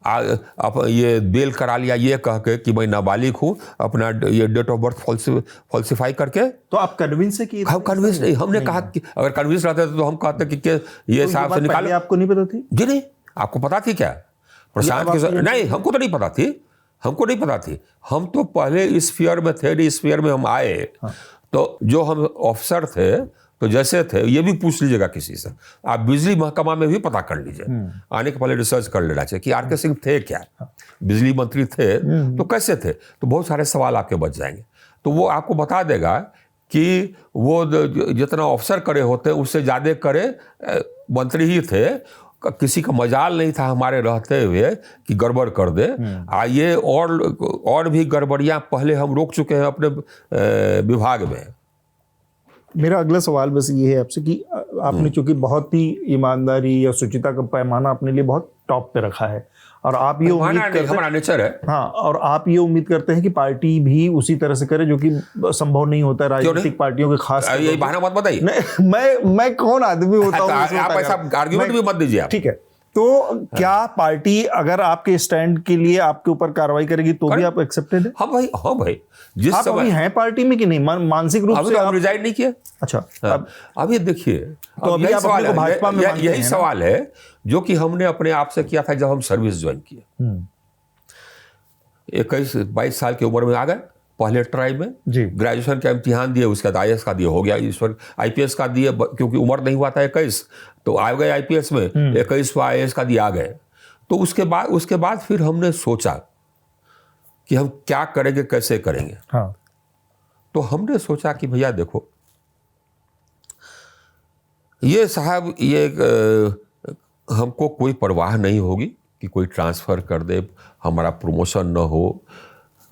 आप ये बेल करा लिया ये कह के कि मैं नाबालिग हूं, अपना ये डेट ऑफ बर्थ फॉल्सिफाई करके। तो आप कन्विंस है कि हम कन्विंस नहीं, हमने कहा कि अगर कन्विंस रहते तो हम कहते कि ये साहब से निकालो। आपको नहीं पता थी? जी नहीं, आपको पता थी क्या? प्रशांत के नहीं, हमको तो नहीं पता थी, हमको नहीं पता थी। हम तो पहले इस स्फीयर में थे, इस स्फीयर में हम आए। तो जो हम ऑफिसर थे तो जैसे थे, ये भी पूछ लीजिएगा किसी से, आप बिजली महकमा में भी पता कर लीजिए, आने के पहले रिसर्च कर लेना चाहिए कि आर.के. सिंह थे क्या, बिजली मंत्री थे तो कैसे थे, तो बहुत सारे सवाल आपके बच जाएंगे। तो वो आपको बता देगा कि वो जितना ऑफिसर करे होते उससे ज़्यादा करे मंत्री ही थे। किसी का मजाल नहीं था हमारे रहते हुए कि गड़बड़ कर दे। ये और भी गड़बड़ियाँ पहले हम रोक चुके हैं अपने विभाग में। मेरा अगला सवाल बस ये है आपसे कि आपने चूंकि बहुत ही ईमानदारी या शुचिता का पैमाना अपने लिए बहुत टॉप पे रखा है, और आप ये उम्मीद करते हैं, हमारा नेचर है। हाँ, और आप ये उम्मीद करते हैं कि पार्टी भी उसी तरह से करे, जो कि संभव नहीं होता है राजनीतिक पार्टियों के खास। ये बहाना मत बताइए। मैं कौन आदमी होता हूँ? आप ऐसा आर्ग्यूमेंट भी मत दीजिए। ठीक है, तो क्या पार्टी अगर आपके स्टैंड के लिए आपके ऊपर कार्रवाई करेगी तो भी आप एक्सेप्टेड है? हाँ भाई, जिस आप अभी हैं पार्टी में कि नहीं, मानसिक रूप से आप रिजाइन नहीं किया? अच्छा, अभी देखिए, तो अभी आप अपने को भाजपा में यही सवाल है जो कि हमने अपने आप से किया था जब हम सर्विस ज्वाइन किए। 21-22 साल की उम्र में आ गए, पहले ट्राई में ग्रेजुएशन का इम्तिहान दिए, उसके बाद IAS का दिए, हो गया। ईश्वर IPS का दिए क्योंकि उम्र नहीं हुआ था 21, तो आ गए IPS में। 21 IAS का दिए, आ गए। तो उसके बाद फिर हमने सोचा कि हम क्या करेंगे, कैसे करेंगे। हाँ। तो हमने सोचा कि भैया देखो, ये साहब ये हमको कोई परवाह नहीं होगी कि कोई ट्रांसफ़र कर दे, हमारा प्रमोशन न हो,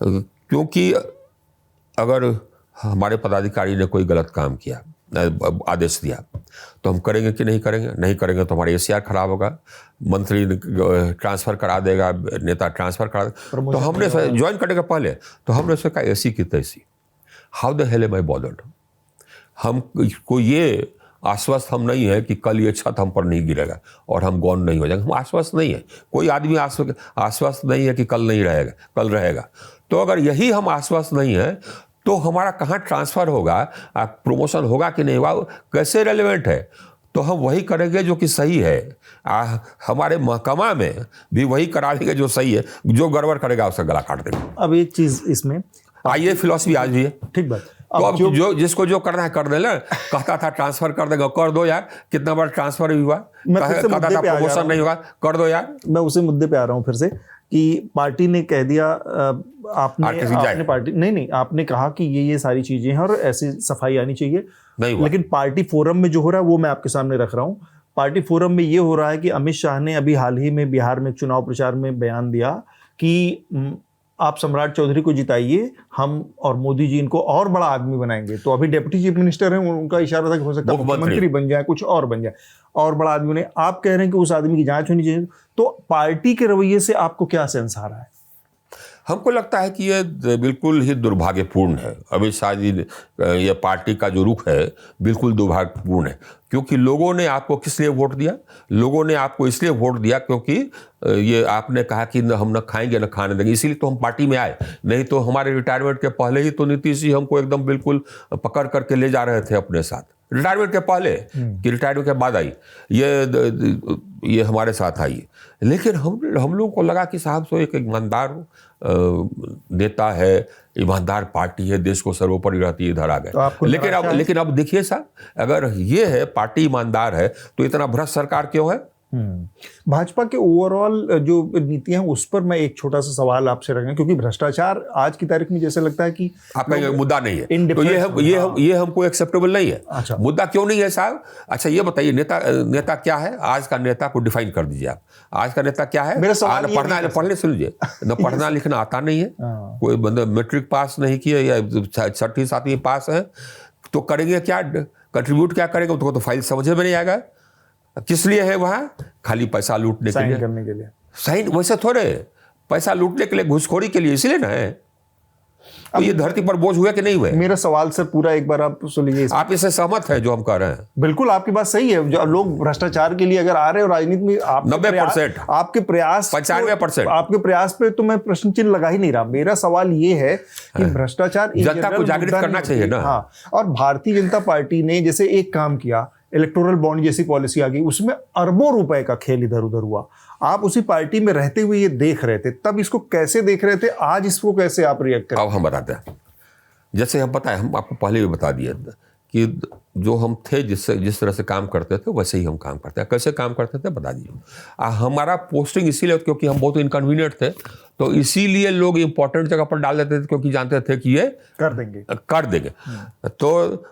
क्योंकि अगर हमारे पदाधिकारी ने कोई गलत काम किया, आदेश दिया, तो हम करेंगे कि नहीं करेंगे? नहीं करेंगे तो हमारा ACR खराब होगा, मंत्री ट्रांसफ़र करा देगा, नेता ट्रांसफ़र करा देगा। तो हमने ज्वाइन करने के पहले तो हमने सोचा ऐसी की तैसी, how the hell am I bothered. हमको ये आश्वस्त हम नहीं है कि कल ये छत हम पर नहीं गिरेगा और हम गौन नहीं हो जाएंगे। हम आश्वस्त नहीं है, कोई आदमी आश्वस्त नहीं है कि कल नहीं रहेगा, कल रहेगा। तो अगर यही हम आश्वस्त नहीं है तो हमारा कहाँ ट्रांसफ़र होगा, प्रमोशन होगा कि नहीं होगा, कैसे रेलेवेंट है? तो हम वही करेंगे जो कि सही है। हमारे महकमा में भी वही करा देंगे जो सही है, जो गड़बड़ करेगा उसका गला काट देंगे। अब एक चीज़ इसमें ये फिलॉसफी आज भी है। ठीक बात। तो अब जो जिसको जो करना है कर दे ना, कहता था ट्रांसफर कर देगा, कर दो यार, कितना बार ट्रांसफर हुआ, कहता था प्रमोशन नहीं होगा, कर दो यार। मैं उसी मुद्दे पे आ रहा हूँ फिर से कि पार्टी ने कह दिया, आपने पार्टी नहीं, आपने कहा कि ये सारी चीजें हैं और ऐसी सफाई आनी चाहिए, लेकिन पार्टी फोरम में जो हो रहा है वो मैं आपके सामने रख रहा हूँ। पार्टी फोरम में ये हो रहा है कि अमित शाह ने अभी हाल ही में बिहार में चुनाव प्रचार में बयान दिया कि आप सम्राट चौधरी को जिताइए, हम और मोदी जी इनको और बड़ा आदमी बनाएंगे। तो अभी डिप्टी चीफ मिनिस्टर हैं, उनका इशारा था कि हो सकता है मुख्यमंत्री बन जाए, कुछ और बन जाए, और बड़ा आदमी ने। आप कह रहे हैं कि उस आदमी की जांच होनी चाहिए। तो पार्टी के रवैये से आपको क्या सेंस आ रहा है? हमको लगता है कि ये बिल्कुल ही दुर्भाग्यपूर्ण है। अभी शायद ये पार्टी का जो रुख है बिल्कुल दुर्भाग्यपूर्ण है, क्योंकि लोगों ने आपको किस लिए वोट दिया? लोगों ने आपको इसलिए वोट दिया क्योंकि ये आपने कहा कि हम न खाएंगे न खाने देंगे, इसीलिए तो हम पार्टी में आए। नहीं तो हमारे रिटायरमेंट के पहले ही तो नीतीश जी हमको एकदम बिल्कुल पकड़ करके ले जा रहे थे अपने साथ। रिटायरमेंट के पहले कि रिटायरमेंट के बाद आई, ये हमारे साथ आई। लेकिन हम लोगों को लगा कि साहब सो एक ईमानदार नेता है, ईमानदार पार्टी है, देश को सर्वोपरि रहती है, इधर आ गए। लेकिन अब देखिए साहब, अगर ये है पार्टी ईमानदार है तो इतना भ्रष्ट सरकार क्यों है? भाजपा के ओवरऑल जो नीतियां उस पर मैं एक छोटा सा सवाल आपसे रखूंगा, क्योंकि भ्रष्टाचार आज की तारीख में जैसे लगता है कि आपका ये मुद्दा नहीं है, तो ये हमको एक्सेप्टेबल नहीं है। अच्छा, मुद्दा क्यों नहीं है साहब? अच्छा ये बताइए, नेता क्या है? आज का नेता को डिफाइन कर दीजिए आप। आज का नेता क्या है? पढ़ने सुन लीजिए, न पढ़ना लिखना आता नहीं है, कोई बंदा मैट्रिक पास नहीं किया या 6वीं 7वीं पास है, तो करेंगे क्या? कंट्रीब्यूट क्या करेंगे? तो फाइल समझ में नहीं आएगा। किस लिए है वहां? खाली पैसा लूटने के लिए, साइन करने के लिए। साइन वैसे थोड़े, पैसा लूटने के लिए, घुसखोरी के लिए, इसलिए ना है। तो ये धरती पर बोझ हुए कि नहीं हुए? मेरा सवाल सर पूरा एक बार आप सुन लीजिए। आप इससे सहमत है जो हम कह रहे हैं? बिल्कुल, आपकी बात सही है। जो लोग भ्रष्टाचार के लिए अगर आ रहे हो राजनीति में, 90%, आपके प्रयास 95%, आपके प्रयास पे तो मैं प्रश्न चिन्ह लगा ही नहीं रहा। मेरा सवाल ये है कि भ्रष्टाचार जनता को जागृत करना चाहिए ना। हाँ, और भारतीय जनता पार्टी ने जैसे एक काम किया, इलेक्टोरल बॉन्ड जैसी पॉलिसी आ गई, उसमें अरबों रुपए का खेल इधर उधर हुआ। आप उसी पार्टी में रहते हुए ये देख रहे थे, तब इसको कैसे देख रहे थे, आज इसको कैसे आप रिएक्ट करें? अब हम बताते हैं। जैसे हम पता है, हम आपको पहले भी बता दिए कि जो हम थे, जिस तरह से काम करते थे वैसे ही हम काम करते हैं। कैसे काम करते थे बता दीजिए। हमारा पोस्टिंग इसीलिए, क्योंकि हम बहुत इनकन्वीनियंट थे, तो इसीलिए लोग इंपॉर्टेंट जगह पर डाल देते थे, क्योंकि जानते थे कि ये कर देंगे। तो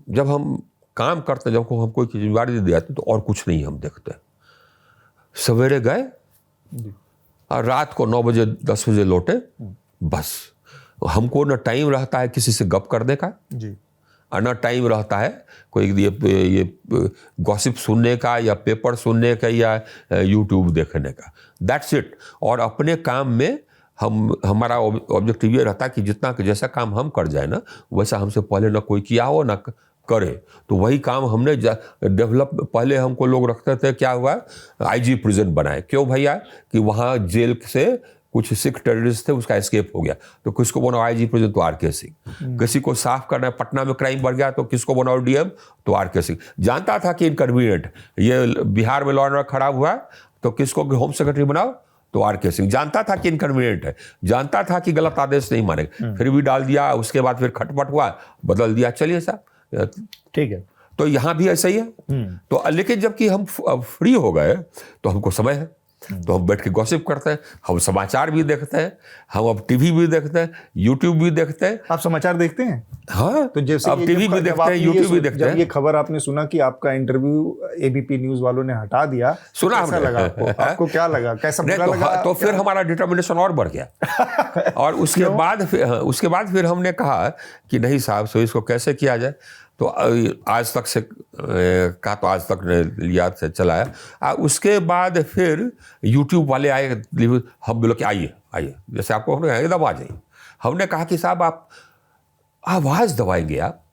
जब हम काम करते, जब हम कोई जिम्मेदारी दे दिया तो और कुछ नहीं हम देखते। सवेरे गए और रात को 9 बजे 10 बजे लौटे, बस। हमको न टाइम रहता है किसी से गप करने का जी, और न टाइम रहता है कोई ये गॉसिप सुनने का या पेपर सुनने का या यूट्यूब देखने का। That's it. और अपने काम में हमारा ऑब्जेक्टिव ये रहता है कि जितना जैसा काम हम कर जाए ना, वैसा हमसे पहले ना कोई किया हो ना करे। तो वही काम हमने डेवलप, पहले हमको लोग रखते थे, क्या हुआ, आईजी प्रिजन बनाए। क्यों भैया? कि वहाँ जेल से कुछ सिख टेररिस्ट थे, उसका एस्केप हो गया, तो किसको बनाओ आईजी प्रिजन? तो आरके सिंह। किसी को साफ करना है, पटना में क्राइम बढ़ गया, तो किसको बनाओ डीएम? तो आरके सिंह। जानता था कि इनकन्वीनियंट, ये बिहार में लॉ एंड ऑर्डर खराब हुआ, तो किसको होम सेक्रेटरी बनाओ? तो आरके सिंह। जानता था कि इनकन्वीनियंट है, जानता था कि गलत आदेश नहीं मानेगा, फिर भी डाल दिया। उसके बाद फिर खटपट हुआ, बदल दिया। चलिए साहब, ठीक है। तो यहां भी ऐसा ही है। तो लेकिन जबकि हम फ्री हो गए तो हमको समय है, तो हम बैठ के गॉसिप करते हैं, हम समाचार भी देखते हैं, हम अब टीवी भी देखते हैं, यूट्यूब भी देखते हैं। आप समाचार देखते हैं? हाँ, तो जैसे अब टीवी भी देखते हैं, यूट्यूब भी देखते हैं। जब ये खबर आपने सुना कि आपका इंटरव्यू एबीपी न्यूज वालों ने हटा दिया, सुना कैसा लगा आपको क्या लगा, कैसा बुरा लगा? तो फिर हमारा डिटर्मिनेशन और बढ़ गया। और उसके बाद फिर हमने कहा कि नहीं साहब, सो इसको कैसे किया जाए। तो आज तक से कहा, तो आज तक लिया से चलाया। उसके बाद फिर यूट्यूब वाले आए, हम बोले कि आइए, जैसे आपको हमने एकदम आ जाइए। हमने कहा कि साहब आप आवाज़ दबाएंगे, आप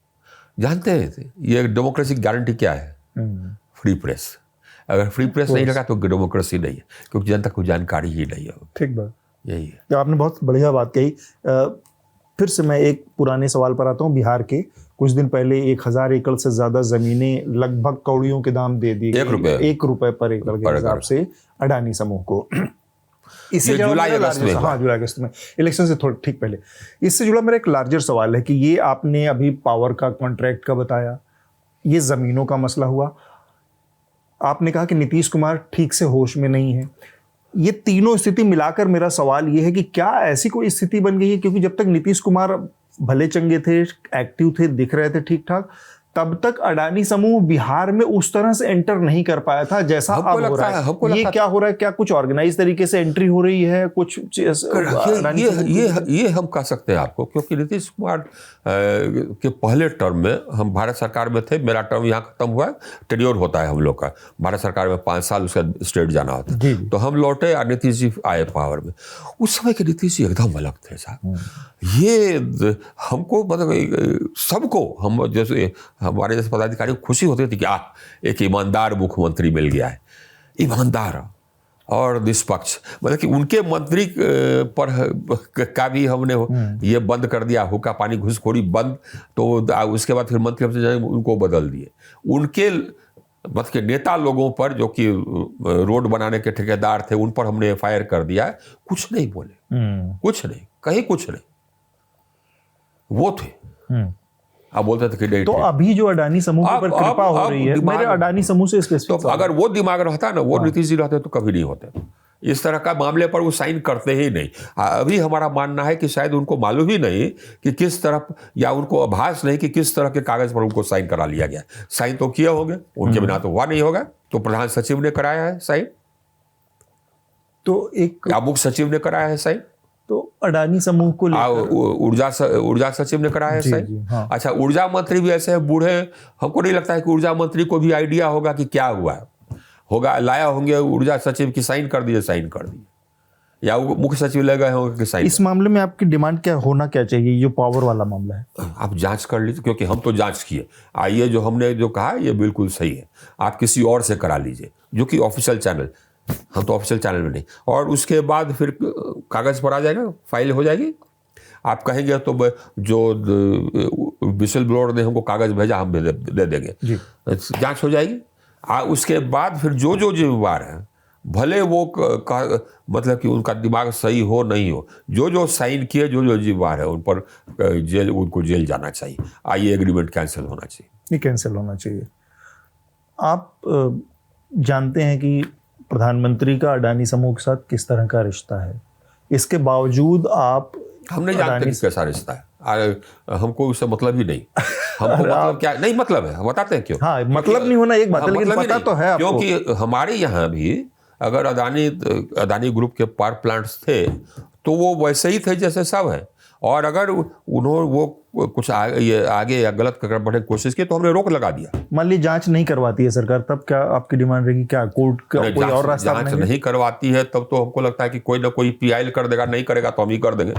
जानते हैं ये डेमोक्रेसी की गारंटी क्या है? Free press. अगर फ्री प्रेस नहीं लगा तो डेमोक्रेसी नहीं है, क्योंकि जनता को जानकारी ही नहीं है। ठीक बात, यही है। तो आपने बहुत बढ़िया बात कही। फिर से मैं एक पुराने सवाल पर आता हूँ। बिहार के कुछ दिन पहले 1000 एकड़ से ज्यादा जमीनें लगभग कौड़ियों के दाम दे दी गई, 1 रुपए पर एकड़ के हिसाब से अडानी समूह को। इससे जुलाई अगस्त में, हाँ जुलाई अगस्त में, इलेक्शन से थोड़ा ठीक पहले। इससे जुड़ा मेरा एक लार्जर सवाल है कि ये आपने अभी पावर का कॉन्ट्रैक्ट का बताया, ये जमीनों का मसला हुआ, आपने कहा कि नीतीश कुमार ठीक से होश में नहीं है। ये तीनों स्थिति मिलाकर मेरा सवाल ये है कि क्या ऐसी कोई स्थिति बन गई है, क्योंकि जब तक नीतीश कुमार भले चंगे थे, एक्टिव थे, दिख रहे थे ठीक ठाक, तब तक अडानी समूह बिहार में उस तरह से एंटर नहीं कर पाया था जैसा अब हो रहा है। ये क्या हो रहा है? क्या कुछ ऑर्गेनाइज तरीके से एंट्री हो रही है? कुछ ये हम कह सकते हैं आपको, क्योंकि नीतीश कुमार के पहले टर्म में हम भारत सरकार में थे। मेरा टर्म यहाँ खत्म हुआ, टेन्योर होता है हम लोग का भारत सरकार में 5 साल, उसका स्टेट जाना होता है। तो हम लौटे और नीतीश जी आए पावर में। उस समय के नीतीश जी एकदम अलग थे साहब। ये हमको मतलब सबको, हम जैसे हमारे जैसे पदाधिकारी को खुशी होती थी कि एक ईमानदार मुख्यमंत्री मिल गया है, ईमानदार और निष्पक्ष। मतलब कि उनके मंत्री पर का भी हमने ये बंद कर दिया, हुक्का पानी घूसखोरी बंद। तो उसके बाद फिर मंत्री हमसे जाए उनको बदल दिए। उनके मतलब के नेता लोगों पर, जो कि रोड बनाने के ठेकेदार थे, उन पर हमने एफआईआर कर दिया। कुछ नहीं बोले, कुछ नहीं, कहीं कुछ नहीं। वो थे आप बोलते थे कि नहीं तो थे। अभी जो अडानी समूह के ऊपर कृपा हो रही है, मेरे अडानी समूह से तो स्पेसिफिक अगर वो दिमाग रहता ना, वो नीतीश जी रहते तो कभी नहीं होते। इस तरह का मामले पर वो साइन करते ही नहीं। अभी हमारा मानना है कि शायद उनको मालूम ही नहीं कि किस तरफ, या उनको आभास नहीं कि किस तरह के कागज पर उनको साइन करा लिया गया। साइन तो किए होंगे, उनके बिना तो हुआ नहीं होगा। तो प्रधान सचिव ने कराया है साइन, तो एक या मुख्य सचिव ने कराया है साइन, तो अडानी समूह को ऊर्जा ऊर्जा सचिव ने कराया है साइन। हाँ। अच्छा, ऊर्जा मंत्री भी ऐसे हैं बूढ़े, हमको नहीं लगता है कि ऊर्जा मंत्री को भी आइडिया होगा कि क्या हुआ होगा। लाया होंगे ऊर्जा सचिव की, साइन कर दिए, या वो मुख्य सचिव ले गए होंगे कि साइन। इस मामले में आपकी डिमांड क्या होना क्या चाहिए, जो पावर वाला मामला है? आप जांच कर लीजिए, क्योंकि हम तो जांच किए। आइए, जो हमने जो कहा ये बिल्कुल सही है, आप किसी और से करा लीजिए, जो कि ऑफिशियल चैनल, हम तो ऑफिशियल चैनल में नहीं। और उसके बाद फिर कागज पर आ जाएगा, फाइल हो जाएगी। आप कहेंगे तो जो विशल ब्लोअर ने हमको कागज भेजा, हम दे देंगे, जांच हो जाएगी। उसके बाद फिर जो जिम्मेवार है, भले वो मतलब कि उनका दिमाग सही हो नहीं हो, जो साइन किए, जो जिम्मेवार है, उन पर उनको जेल जाना चाहिए। आइए, एग्रीमेंट कैंसिल होना चाहिए। ये कैंसिल होना चाहिए। आप जानते हैं कि प्रधानमंत्री का अडानी समूह के साथ किस तरह का रिश्ता है, इसके बावजूद आप हम नहीं जानते कि कैसा रिश्ता है। हमको उससे मतलब ही नहीं। हमको मतलब क्या नहीं, मतलब है, हम बताते हैं क्यों। हाँ, मतलब नहीं होना एक बात है, लेकिन पता तो है आपको। क्योंकि हमारे यहाँ भी अगर अदानी ग्रुप के पावर प्लांट्स थे तो वो वैसे ही थे जैसे सब है। और अगर उन्होंने वो कुछ आगे या गलत कर बढ़ने की कोशिश की तो हमने रोक लगा दिया। मान ली जांच नहीं करवाती है सरकार, तब क्या आपकी डिमांड रहेगी? क्या कोर्ट का कोई और रास्ता जांच नहीं करवाती है तब तो हमको लगता है कि कोई ना कोई पीआईएल कर देगा, नहीं करेगा तो हम ही कर देंगे।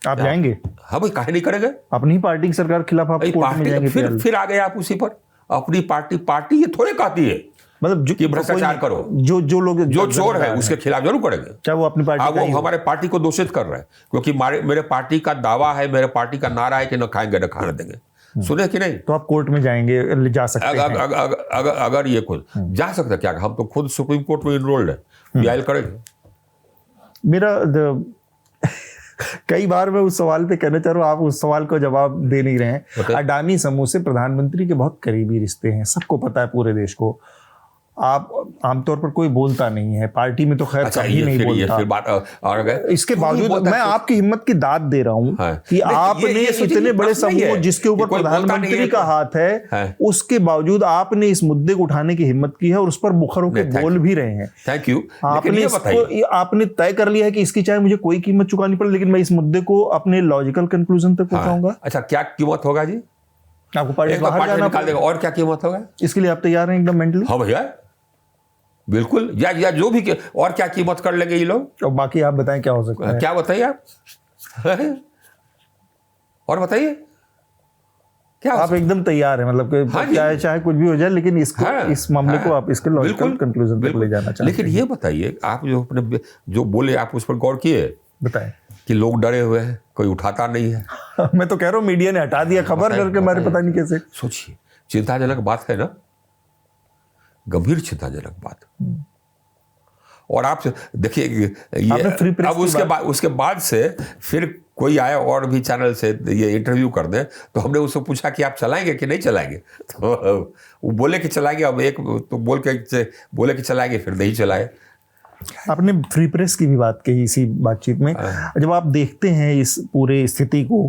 आप जाएंगे? हाँ भाई, काहे नहीं करेंगे? अपनी पार्टी की सरकार के खिलाफ आप कोर्ट में जाएंगे? फिर आ गए आप उसी पर। अपनी पार्टी ये थोड़े कहती है मतलब कि भ्रष्टाचार करो। जो लोग जो चोर है उसके खिलाफ जरूर करेंगे, चाहे वो अपनी पार्टी वो हमारे पार्टी को दूषित कर रहे हैं। क्योंकि मेरे पार्टी का दावा है, मेरे पार्टी का नारा है कि न खाएंगे न खाने देंगे। सुने कि नहीं? तो आप कोर्ट में जाएंगे, जा सकते हैं। अगर ये खुद जा सकता क्या, हम तो खुद सुप्रीम कोर्ट में इनरोल्ड है, पीआईएल करेंगे। मेरा कई बार मैं उस सवाल पे कहना चाह रहा हूँ, आप उस सवाल को जवाब दे नहीं रहे हैं। अडानी समूह से प्रधानमंत्री के बहुत करीबी रिश्ते हैं, सबको पता है, पूरे देश को। आप आमतौर पर कोई बोलता नहीं है, पार्टी में तो खैर कभी नहीं बोलता। फिर बात और इसके बावजूद मैं आपकी हिम्मत की दाद दे रहा हूँ कि आपने इतने बड़े समूह जिसके ऊपर प्रधानमंत्री का हाथ है, उसके बावजूद आपने इस मुद्दे को उठाने की हिम्मत की है और उस पर मुखर होकर बोल भी रहे हैं। Thank you. आपने तय कर लिया है कि इसकी चाहे मुझे कोई कीमत चुकानी पड़े, लेकिन मैं इस मुद्दे को अपने लॉजिकल कंक्लूजन तक पहुंचाऊंगा। अच्छा, क्या कीमत होगा जी? आपको पार्टी बाहर जाना पड़ेगा। और क्या कीमत होगा? इसके लिए आप तैयार हैं एकदम मेंटली? हाँ भैया, बिल्कुल। या जो भी और क्या कीमत कर लेंगे ये लोग। और बाकी आप बताएं क्या हो सकता है? क्या बताइए आप? और बताइए क्या आप एकदम तैयार हैं, मतलब कि चाहे कुछ भी हो जाए, लेकिन इसको इस मामले को आप इसके लॉजिकल कंक्लूजन तक ले जाना चाहते हैं। लेकिन ये बताइए, आप जो अपने जो बोले, आप उस पर गौर किए? बताएं। कि लोग डरे हुए हैं, कोई उठाता नहीं है। मैं तो कह रहा हूँ मीडिया ने हटा दिया खबर करके, हमारे पता नहीं कैसे। सोचिए, चिंताजनक बात है ना, गंभीर चिंताजनक बात। और आप देखिए ये अब उसके बाद से फिर कोई आया और भी चैनल से ये इंटरव्यू कर दे, तो हमने उससे पूछा कि आप चलाएंगे कि नहीं चलाएंगे, तो वो बोले कि चलाएंगे। अब एक तो बोले कि चलाएंगे, फिर नहीं चलाए। आपने फ्री प्रेस की भी बात कही इसी बातचीत में। जब आप देखते हैं इस पूरे स्थिति को,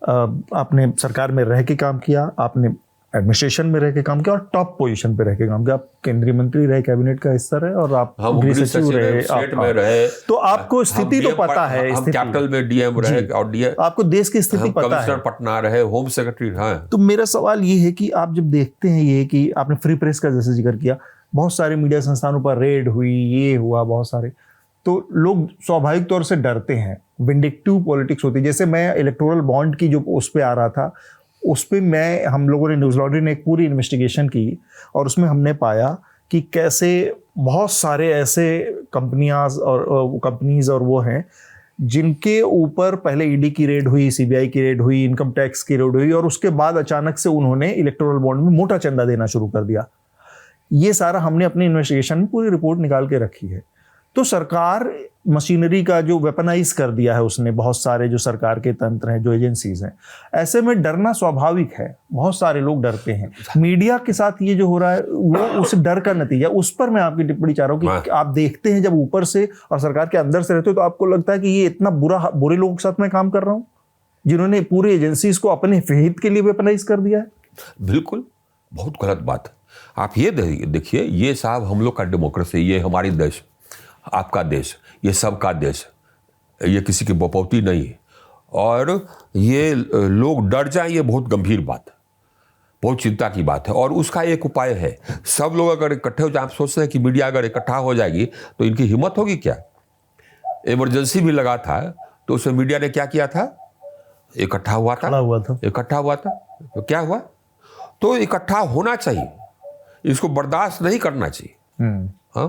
आपने सरकार में रह के काम किया, आपने एडमिनिस्ट्रेशन में रह के काम किया और टॉप पोजीशन पे रह के काम किया। आप केंद्रीय मंत्री रहे, कैबिनेट का हिस्सा रहे, और आप गृह सचिव रहे, स्टेट में रहे, तो आपको स्थिति तो पता है। हम कैपिटल में डीएम रहे, और आपको देश की स्थिति पता है। कमिश्नर पटना रहे, होम सेक्रेटरी रहे। तो मेरा सवाल ये है कि आप जब देखते हैं ये कि आपने फ्री प्रेस का जैसे जिक्र किया, बहुत सारे मीडिया संस्थानों पर रेड हुई, ये हुआ बहुत सारे, तो लोग स्वाभाविक तौर से डरते हैं, विंडिक्टिव पॉलिटिक्स होती है। जैसे मैं इलेक्टोरल बॉन्ड की जो उस पर आ रहा था, उस पर हम लोगों ने, न्यूज़ लॉन्ड्री ने एक पूरी इन्वेस्टिगेशन की, और उसमें हमने पाया कि कैसे बहुत सारे ऐसे कंपनीज और वो हैं जिनके ऊपर पहले ईडी की रेड हुई, सीबीआई की रेड हुई, इनकम टैक्स की रेड हुई, और उसके बाद अचानक से उन्होंने इलेक्टोरल बॉन्ड में मोटा चंदा देना शुरू कर दिया। ये सारा हमने अपनी इन्वेस्टिगेशन में पूरी रिपोर्ट निकाल के रखी है। तो सरकार मशीनरी का जो वेपनाइज कर दिया है उसने बहुत सारे जो सरकार के तंत्र हैं, जो एजेंसीज हैं। ऐसे में डरना स्वाभाविक है, बहुत सारे लोग डरते हैं। मीडिया के साथ ये जो हो रहा है वो उस डर का नतीजा। उस पर मैं आपकी टिप्पणी चाह रहा हूँ कि आप देखते हैं जब ऊपर से और सरकार के अंदर से रहते हो तो आपको लगता है कि ये इतना बुरे लोगों के साथ मैं काम कर रहा हूँ जिन्होंने पूरे एजेंसीज को अपने हित के लिए वेपनाइज कर दिया है। बिल्कुल, बहुत गलत बात है। आप ये देखिए, ये साहब हम लोग का डेमोक्रेसी, ये हमारी देश, आपका देश, ये सबका देश, ये किसी की बपौती नहीं है। और ये लोग डर जाएं, ये बहुत गंभीर बात है, बहुत चिंता की बात है। और उसका एक उपाय है, सब लोग अगर इकट्ठे हो जाए। आप सोचते हैं कि मीडिया अगर इकट्ठा हो जाएगी तो इनकी हिम्मत होगी क्या? इमरजेंसी भी लगा था तो उसमें मीडिया ने क्या किया था? इकट्ठा हुआ था। तो क्या हुआ? तो इकट्ठा होना चाहिए, इसको बर्दाश्त नहीं करना चाहिए। हाँ,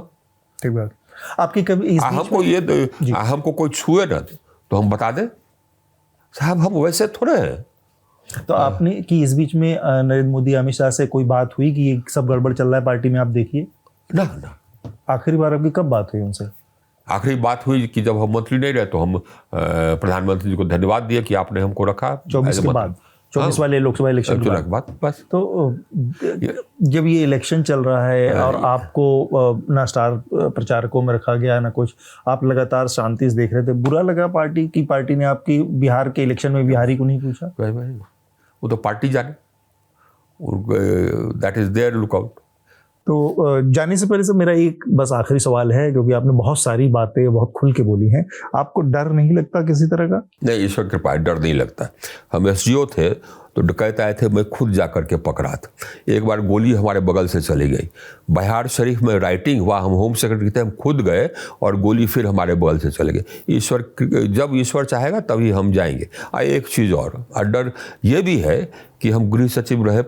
ठीक बात। आपकी कभी हमको कोई छुए ना तो हम बता दें साहब, हम वैसे थोड़े हैं। तो आपने कि इस बीच में नरेंद्र मोदी अमित शाह से कोई बात हुई कि ये सब गड़बड़ चल रहा है पार्टी में, आप देखिए? ना। आखिरी बार आपकी कब बात हुई उनसे? आखिरी बात हुई कि जब हम मंत्री नहीं रहे तो हम प्रधानमंत्री जी को धन्यवाद दिए कि आपने हमको रखा। 24 के बाद, 24 वाले लोकसभा इलेक्शन के बाद बस। तो जब ये इलेक्शन चल रहा है और आपको ना स्टार प्रचारकों में रखा गया ना कुछ, आप लगातार शांति से देख रहे थे, बुरा लगा पार्टी ने आपकी बिहार के इलेक्शन में बिहारी को नहीं पूछा? वो तो पार्टी जाने, दैट इज देयर लुकआउट। तो जाने से पहले से मेरा एक बस आखिरी सवाल है, क्योंकि आपने बहुत सारी बातें बहुत खुल के बोली हैं, आपको डर नहीं लगता किसी तरह का? नहीं, ईश्वर कृपा है, डर नहीं लगता। हम एसडीओ थे तो डकैत आए थे, मैं खुद जा करके पकड़ा था। एक बार गोली हमारे बगल से चली गई, बिहार शरीफ में राइटिंग हुआ, हम होम सेक्रेटरी थे, हम खुद गए और गोली फिर हमारे बगल से चले गई। जब ईश्वर चाहेगा तभी हम जाएंगे। एक चीज़ और डर ये भी है कि हम गृह सचिव रहे,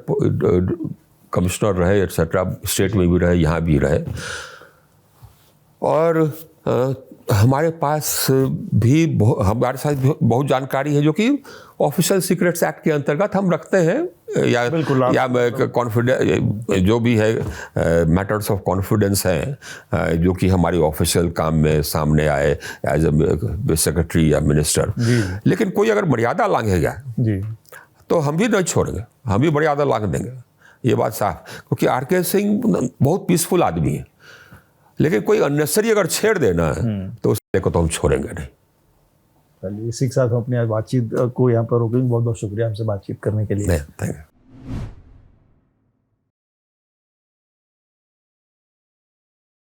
कमिश्नर रहे, एक्सेट्रा, स्टेट में भी रहे, यहाँ भी रहे, और हमारे पास भी हमारे साथ बहुत जानकारी है जो कि ऑफिशियल सीक्रेट्स एक्ट के अंतर्गत हम रखते हैं, या कॉन्फिडेंस जो भी है, मैटर्स ऑफ कॉन्फिडेंस हैं जो कि हमारी ऑफिशियल काम में सामने आए एज ए सेक्रेटरी या मिनिस्टर। लेकिन कोई अगर मर्यादा लांघेगा तो हम भी नहीं छोड़ेंगे, हम भी मर्यादा लांघ देंगे, ये बात साफ। क्योंकि आर.के. सिंह बहुत पीसफुल आदमी है, लेकिन कोई अननेसेसरी अगर छेड़ देना तो उसको तो हम छोड़ेंगे नहीं। चलिए, इसी के साथ हम अपनी बातचीत को यहाँ पर रोकेंगे। बहुत बहुत शुक्रिया हमसे बातचीत करने के लिए। Thank you.